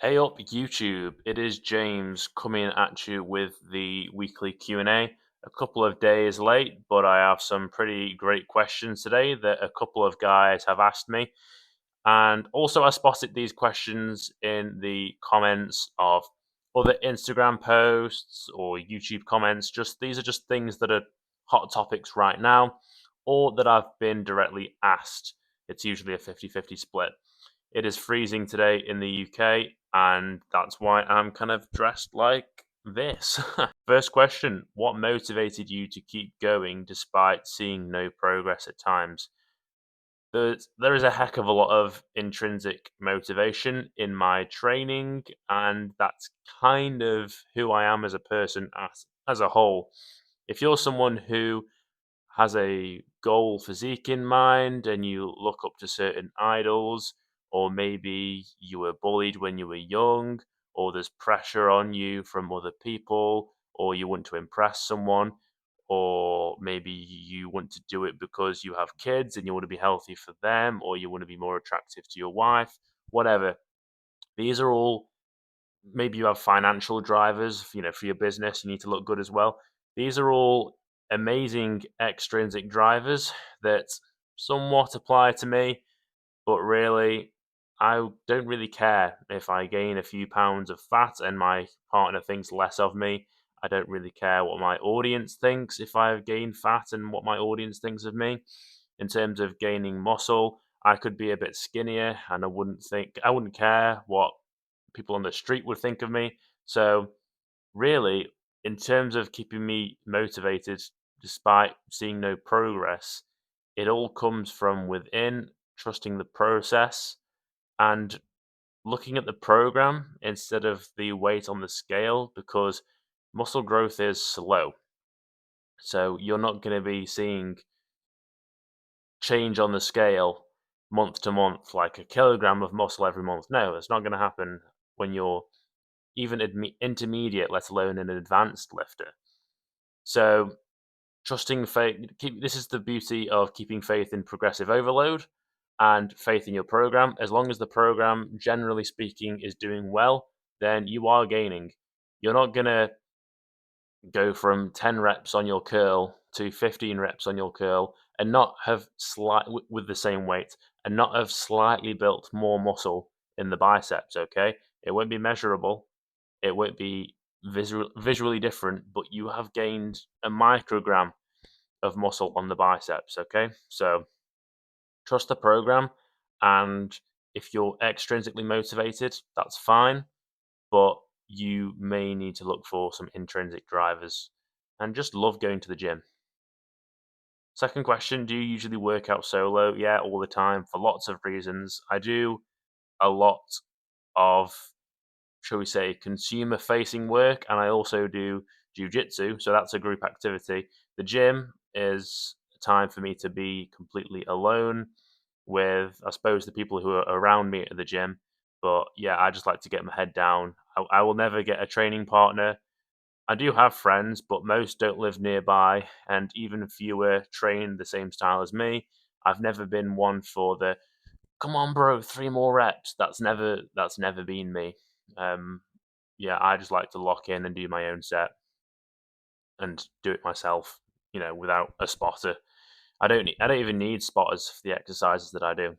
Hey up YouTube, it is James coming at you with the weekly Q&A. A couple of days late, but I have some pretty great questions today that a couple of guys have asked me. And also I spotted these questions in the comments of other Instagram posts or YouTube comments. Just these are just things that are hot topics right now or that I've been directly asked. It's usually a 50-50 split. It is freezing today in the UK, and that's why I'm kind of dressed like this. First question: what motivated you to keep going despite seeing no progress at times? There is a heck of a lot of intrinsic motivation in my training, and that's kind of who I am as a person as a whole. If you're someone who has a goal physique in mind and you look up to certain idols, or maybe you were bullied when you were young, or there's pressure on you from other people, or you want to impress someone, or maybe you want to do it because you have kids and you want to be healthy for them, or you want to be more attractive to your wife, whatever. These are all, maybe you have financial drivers, for your business, you need to look good as well. These are all amazing extrinsic drivers that somewhat apply to me, but really, I don't really care if I gain a few pounds of fat and my partner thinks less of me. I don't really care what my audience thinks if I've gained fat and what my audience thinks of me. In terms of gaining muscle, I could be a bit skinnier and I wouldn't care what people on the street would think of me. So really, in terms of keeping me motivated despite seeing no progress, it all comes from within, trusting the process and looking at the program instead of the weight on the scale, because muscle growth is slow. So you're not going to be seeing change on the scale month to month, like a kilogram of muscle every month. No, it's not going to happen when you're even intermediate, let alone an advanced lifter. So trusting faith. This is the beauty of keeping faith in progressive overload and faith in your program. As long as the program, generally speaking, is doing well, then you are gaining. You're not gonna go from 10 reps on your curl to 15 reps on your curl and not have with the same weight and not have slightly built more muscle in the biceps. Okay, it won't be measurable. It won't be visually different, but you have gained a microgram of muscle on the biceps. Okay, so trust the program, and if you're extrinsically motivated, that's fine, but you may need to look for some intrinsic drivers and just love going to the gym. Second question: do you usually work out solo? Yeah, all the time, for lots of reasons. I do a lot of, shall we say, consumer facing work, and I also do jujitsu, so that's a group activity. The gym is a time for me to be completely alone with, I suppose, the people who are around me at the gym. But yeah, I just like to get my head down. I will never get a training partner. I do have friends, but most don't live nearby, and even fewer train the same style as me. I've never been one for the "come on, bro, 3 more reps." That's never been me. Um, yeah, I just like to lock in and do my own set and do it myself, without a spotter. I don't even need spotters for the exercises that I do.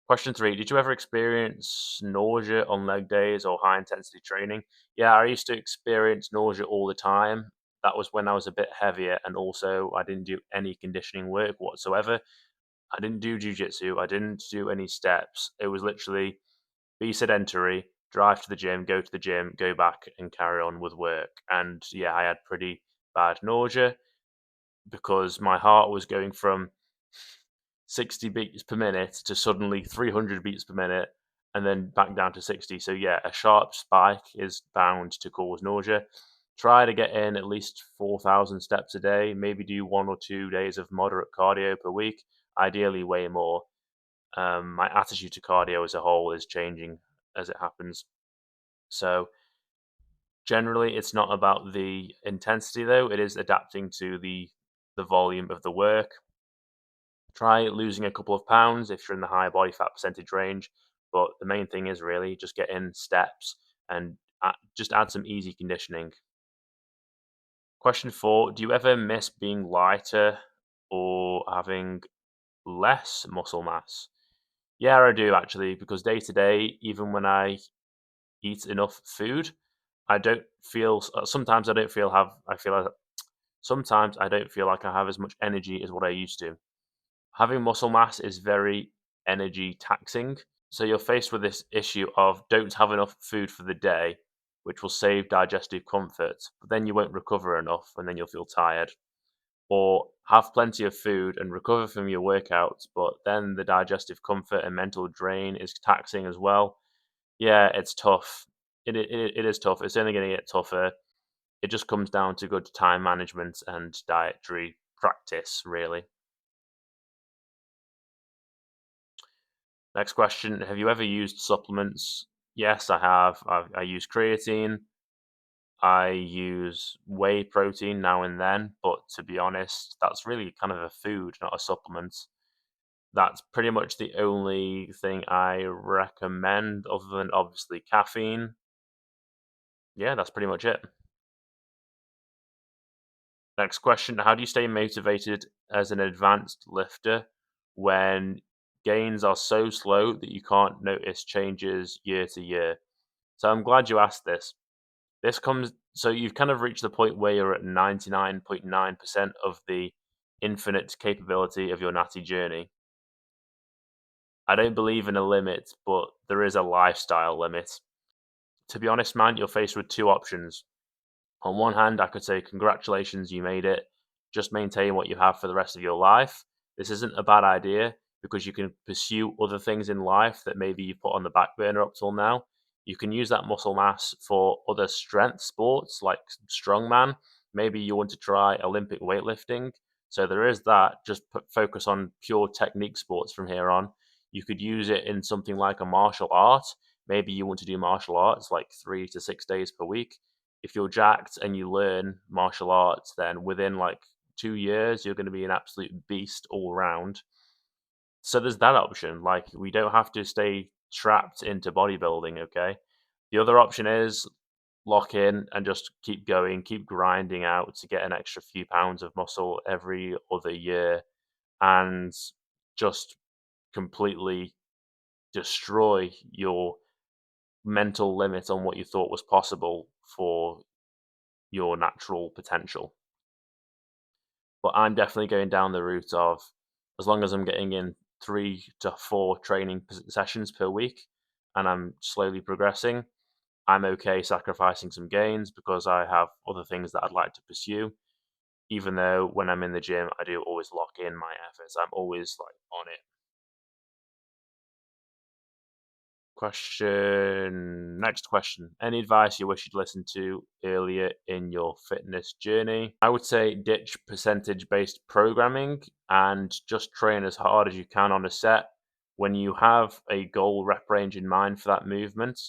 Question three: did you ever experience nausea on leg days or high intensity training? Yeah, I used to experience nausea all the time. That was when I was a bit heavier, and also I didn't do any conditioning work whatsoever. I didn't do jujitsu. I didn't do any steps. It was literally be sedentary, drive to the gym, go to the gym, go back and carry on with work. And yeah, I had pretty bad nausea because my heart was going from 60 beats per minute to suddenly 300 beats per minute and then back down to 60. So yeah, a sharp spike is bound to cause nausea. Try to get in at least 4,000 steps a day, maybe do 1 or 2 days of moderate cardio per week, ideally way more. My attitude to cardio as a whole is changing as it happens. So generally, it's not about the intensity though; it is adapting to the volume of the work. Try losing a couple of pounds if you're in the high body fat percentage range, but the main thing is really just get in steps and just add some easy conditioning. Question 4: do you ever miss being lighter or having less muscle mass? Yeah, I do actually, because day to day, even when I eat enough food, I don't feel. Sometimes I don't feel have. I feel like sometimes I don't feel like I have as much energy as what I used to. Having muscle mass is very energy taxing. So you're faced with this issue of don't have enough food for the day, which will save digestive comfort, but then you won't recover enough and then you'll feel tired. Or have plenty of food and recover from your workouts, but then the digestive comfort and mental drain is taxing as well. Yeah, it's tough. It is tough. It's only going to get tougher. It just comes down to good time management and dietary practice, really. Next question: have you ever used supplements? Yes, I have. I use creatine. I use whey protein now and then, but to be honest, that's really kind of a food, not a supplement. That's pretty much the only thing I recommend, other than obviously caffeine. Yeah, that's pretty much it. Next question: how do you stay motivated as an advanced lifter when gains are so slow that you can't notice changes year to year? So I'm glad you asked this. This comes so you've kind of reached the point where you're at 99.9% of the infinite capability of your natty journey. I don't believe in a limit, but there is a lifestyle limit. To be honest, man, you're faced with two options. On one hand, I could say, congratulations, you made it. Just maintain what you have for the rest of your life. This isn't a bad idea because you can pursue other things in life that maybe you put on the back burner up till now. You can use that muscle mass for other strength sports like strongman. Maybe you want to try Olympic weightlifting. So there is that. Just focus on pure technique sports from here on. You could use it in something like a martial art. Maybe you want to do martial arts like 3 to 6 days per week. If you're jacked and you learn martial arts, then within like 2 years, you're going to be an absolute beast all round. So there's that option. Like, we don't have to stay trapped into bodybuilding, okay? The other option is lock in and just keep going, keep grinding out to get an extra few pounds of muscle every other year and just completely destroy your mental limit on what you thought was possible for your natural potential. But I'm definitely going down the route of, as long as I'm getting in 3 to 4 training sessions per week and I'm slowly progressing, I'm okay sacrificing some gains because I have other things that I'd like to pursue. Even though when I'm in the gym, I do always lock in my efforts. I'm always like on it. Next question. Any advice you wish you'd listened to earlier in your fitness journey? I would say ditch percentage based programming and just train as hard as you can on a set. When you have a goal rep range in mind for that movement,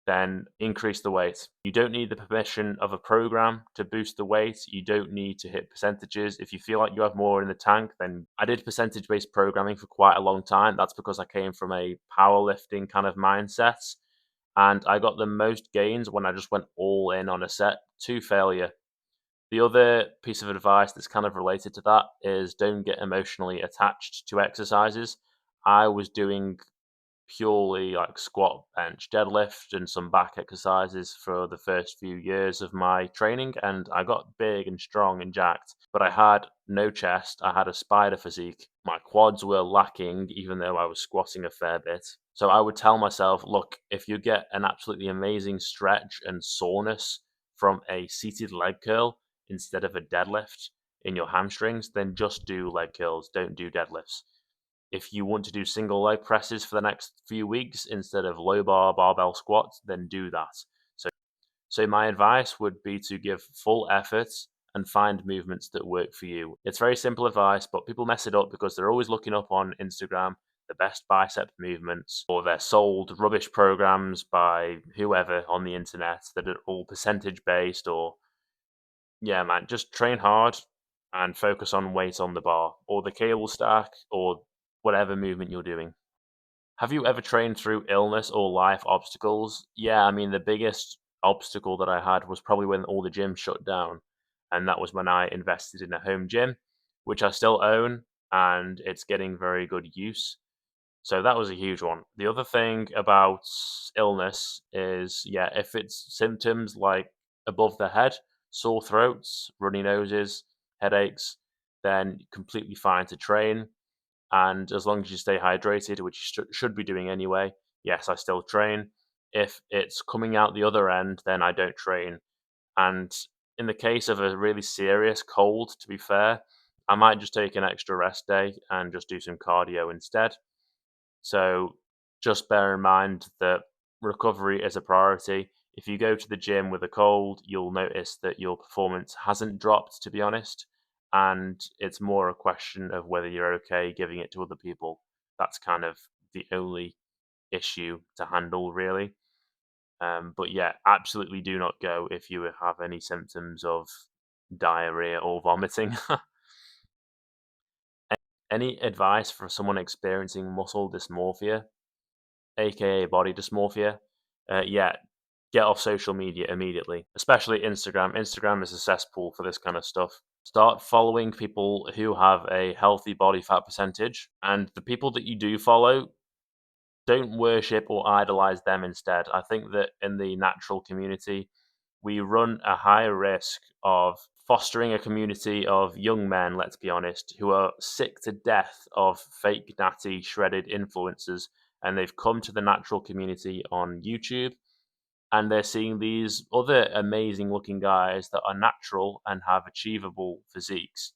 then increase the weight. You don't need the permission of a program to boost the weight. You don't need to hit percentages. If you feel like you have more in the tank, then I did percentage based programming for quite a long time. That's because I came from a powerlifting kind of mindset. And I got the most gains when I just went all in on a set to failure. The other piece of advice that's kind of related to that is don't get emotionally attached to exercises. I was doing purely like squat, bench, deadlift, and some back exercises for the first few years of my training. And I got big and strong and jacked, but I had no chest. I had a spider physique. My quads were lacking, even though I was squatting a fair bit. So I would tell myself, look, if you get an absolutely amazing stretch and soreness from a seated leg curl instead of a deadlift in your hamstrings, then just do leg curls, don't do deadlifts. If you want to do single leg presses for the next few weeks instead of low bar barbell squats, then do that. So my advice would be to give full effort and find movements that work for you. It's very simple advice, but people mess it up because they're always looking up on Instagram the best bicep movements, or they're sold rubbish programs by whoever on the internet that are all percentage based. Or yeah, man, just train hard and focus on weight on the bar or the cable stack or whatever movement you're doing. Have you ever trained through illness or life obstacles? Yeah, I mean, the biggest obstacle that I had was probably when all the gyms shut down. And that was when I invested in a home gym, which I still own, and it's getting very good use. So that was a huge one. The other thing about illness is, yeah, if it's symptoms like above the head, sore throats, runny noses, headaches, then completely fine to train. And as long as you stay hydrated, which you should be doing anyway, yes, I still train. If it's coming out the other end, then I don't train. And in the case of a really serious cold, to be fair, I might just take an extra rest day and just do some cardio instead. So just bear in mind that recovery is a priority. If you go to the gym with a cold, you'll notice that your performance hasn't dropped, to be honest. And it's more a question of whether you're okay giving it to other people. That's kind of the only issue to handle, really. But yeah, absolutely do not go if you have any symptoms of diarrhea or vomiting. Any advice for someone experiencing muscle dysmorphia, aka body dysmorphia? Yeah, get off social media immediately, especially Instagram. Instagram is a cesspool for this kind of stuff. Start following people who have a healthy body fat percentage, and the people that you do follow, don't worship or idolize them instead. I think that in the natural community, we run a higher risk of fostering a community of young men, let's be honest, who are sick to death of fake, natty, shredded influencers. And they've come to the natural community on YouTube, and they're seeing these other amazing looking guys that are natural and have achievable physiques.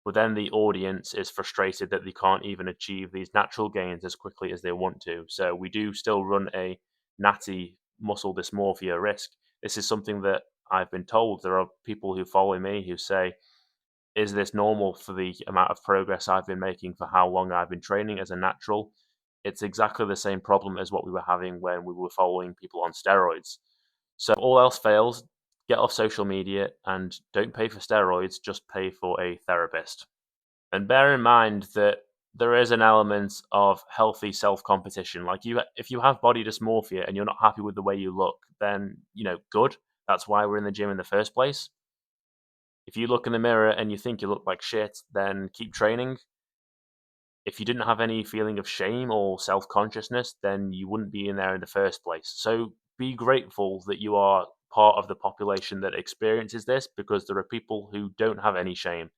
But then the audience is frustrated that they can't even achieve these natural gains as quickly as they want to. So we do still run a natty muscle dysmorphia risk. This is something that I've been told. There are people who follow me who say, is this normal for the amount of progress I've been making for how long I've been training as a natural? It's exactly the same problem as what we were having when we were following people on steroids. So if all else fails, get off social media and don't pay for steroids, just pay for a therapist. And bear in mind that there is an element of healthy self-competition. Like, if you have body dysmorphia and you're not happy with the way you look, then, good. That's why we're in the gym in the first place. If you look in the mirror and you think you look like shit, then keep training. If you didn't have any feeling of shame or self-consciousness, then you wouldn't be in there in the first place. So be grateful that you are part of the population that experiences this, because there are people who don't have any shame.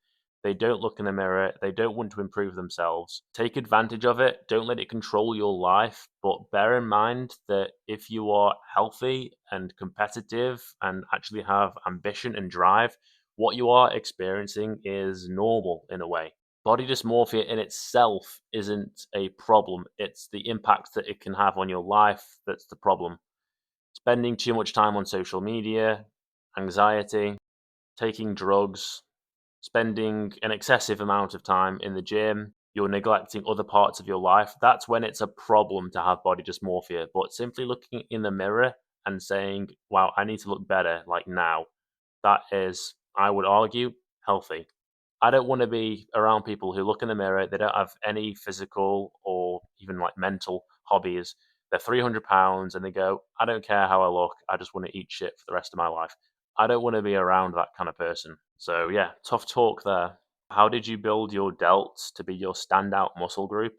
They don't look in the mirror. They don't want to improve themselves. Take advantage of it. Don't let it control your life. But bear in mind that if you are healthy and competitive and actually have ambition and drive, what you are experiencing is normal in a way. Body dysmorphia in itself isn't a problem. It's the impact that it can have on your life that's the problem. Spending too much time on social media, anxiety, taking drugs, spending an excessive amount of time in the gym, you're neglecting other parts of your life. That's when it's a problem to have body dysmorphia. But simply looking in the mirror and saying, wow, I need to look better, like now, that is, I would argue, healthy. I don't want to be around people who look in the mirror, they don't have any physical or even like mental hobbies. They're 300 pounds and they go, I don't care how I look, I just want to eat shit for the rest of my life. I don't want to be around that kind of person. So, yeah, tough talk there. How did you build your delts to be your standout muscle group?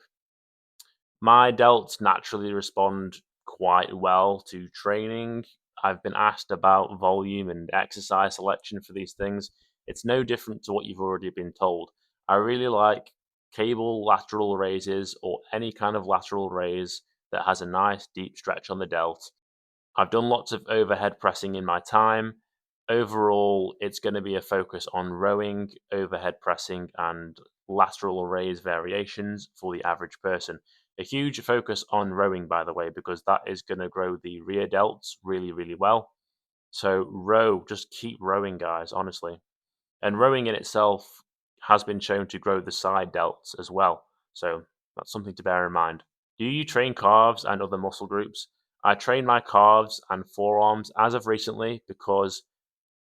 My delts naturally respond quite well to training. I've been asked about volume and exercise selection for these things. It's no different to what you've already been told. I really like cable lateral raises or any kind of lateral raise that has a nice deep stretch on the delt. I've done lots of overhead pressing in my time. Overall, it's going to be a focus on rowing, overhead pressing, and lateral raise variations for the average person. A huge focus on rowing, by the way, because that is going to grow the rear delts really, really well. So, row, just keep rowing, guys, honestly. And rowing in itself has been shown to grow the side delts as well. So, that's something to bear in mind. Do you train calves and other muscle groups? I train my calves and forearms as of recently because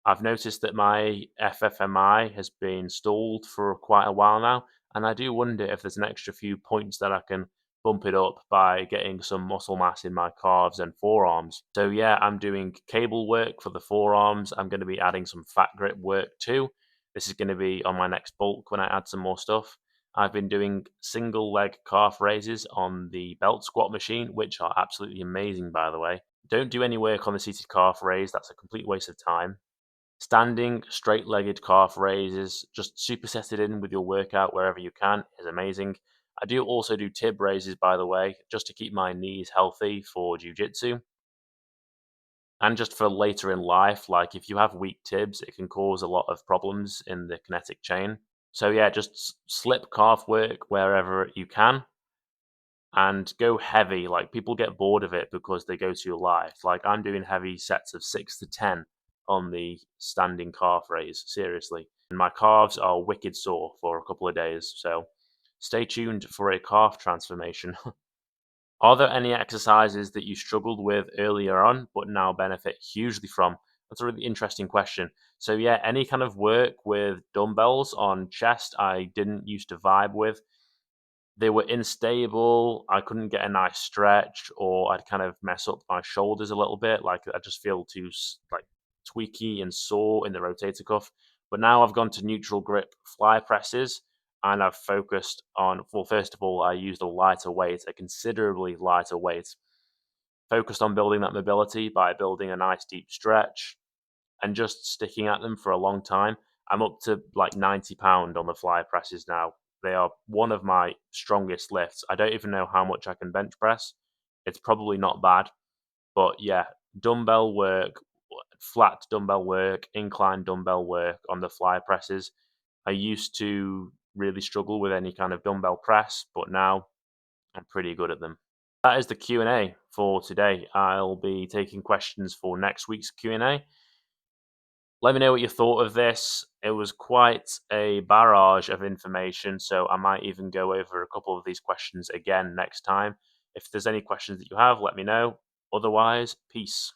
I've noticed that my FFMI has been stalled for quite a while now, and I do wonder if there's an extra few points that I can bump it up by getting some muscle mass in my calves and forearms. So yeah, I'm doing cable work for the forearms. I'm going to be adding some fat grip work too. This is going to be on my next bulk when I add some more stuff. I've been doing single leg calf raises on the belt squat machine, which are absolutely amazing, by the way. Don't do any work on the seated calf raise, that's a complete waste of time. Standing straight legged calf raises, just superset it in with your workout wherever you can, is amazing. I do also do tib raises, by the way, just to keep my knees healthy for jiu-jitsu and just for later in life. Like if you have weak tibs, it can cause a lot of problems in the kinetic chain. So yeah, just slip calf work wherever you can and go heavy. Like people get bored of it because they go too light. Like I'm doing heavy sets of 6 to 10 on the standing calf raise, seriously. And my calves are wicked sore for a couple of days. So stay tuned for a calf transformation. Are there any exercises that you struggled with earlier on but now benefit hugely from? That's a really interesting question. So, yeah, any kind of work with dumbbells on chest I didn't used to vibe with. They were unstable. I couldn't get a nice stretch, or I'd kind of mess up my shoulders a little bit. Like I just feel too like tweaky and sore in the rotator cuff. But now I've gone to neutral grip fly presses, and I've focused on. Well, first of all, I used a lighter weight, a considerably lighter weight. Focused on building that mobility by building a nice deep stretch, and just sticking at them for a long time. I'm up to like 90 pound on the fly presses now. They are one of my strongest lifts. I don't even know how much I can bench press. It's probably not bad, but yeah, dumbbell work, flat dumbbell work, incline dumbbell work on the fly presses. I used to really struggle with any kind of dumbbell press, but now I'm pretty good at them. That is the Q&A for today. I'll be taking questions for next week's Q&A. Let me know what you thought of this. It was quite a barrage of information, so I might even go over a couple of these questions again next time. If there's any questions that you have, let me know. Otherwise, peace.